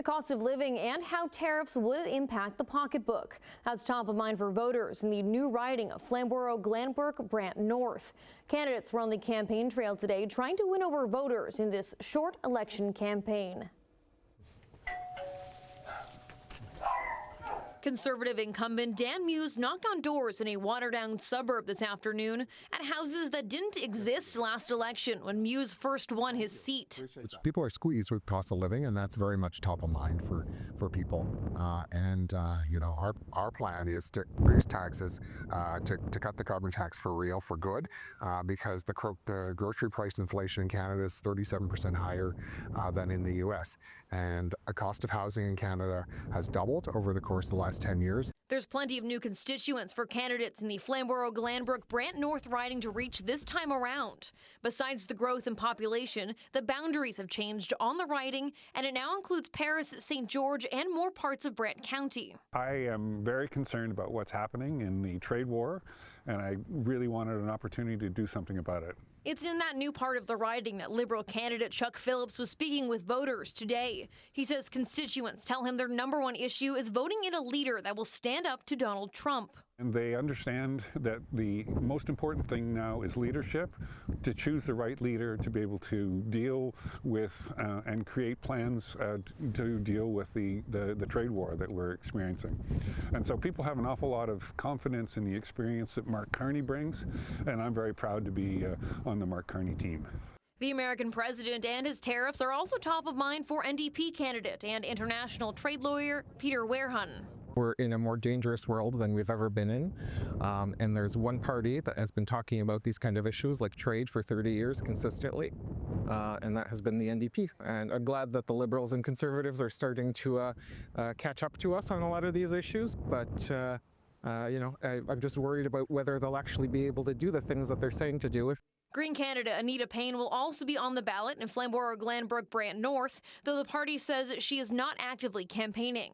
the cost of living and how tariffs would impact the pocketbook. That's top of mind for voters in the new riding of Flamborough, Glanbrook, Brant North. Candidates were on the campaign trail today trying to win over voters in this short election campaign. Conservative incumbent Dan Muse knocked on doors in a watered-down suburb this afternoon at houses that didn't exist last election when Muse first won his seat. People are squeezed with cost of living, and that's very much top of mind for people. Our plan is to reduce taxes, to cut the carbon tax for real, for good, because the grocery price inflation in Canada is 37% higher than in the U.S. And the cost of housing in Canada has doubled over the course of the last 10 years. There's plenty of new constituents for candidates in the Flamborough, Glanbrook, Brant North riding to reach this time around. Besides the growth in population, the boundaries have changed on the riding, and it now includes Paris, St. George, and more parts of Brant County. I am very concerned about what's happening in the trade war, and I really wanted an opportunity to do something about it. It's in that new part of the riding that Liberal candidate Chuck Phillips was speaking with voters today. He says constituents tell him their number one issue is voting in a leader that will stand up to Donald Trump. And they understand that the most important thing now is leadership, to choose the right leader to be able to deal with and create plans to deal with the trade war that we're experiencing. And so people have an awful lot of confidence in the experience that Mark Carney brings, and I'm very proud to be on the Mark Carney team. The American president and his tariffs are also top of mind for NDP candidate and international trade lawyer Peter Werhun. We're in a more dangerous world than we've ever been in, and there's one party that has been talking about these kind of issues like trade for 30 years consistently, and that has been the NDP. And I'm glad that the Liberals and Conservatives are starting to catch up to us on a lot of these issues, but I'm just worried about whether they'll actually be able to do the things that they're saying to do. Green candidate Anita Payne will also be on the ballot in Flamborough, Glanbrook, Brant North, though the party says she is not actively campaigning.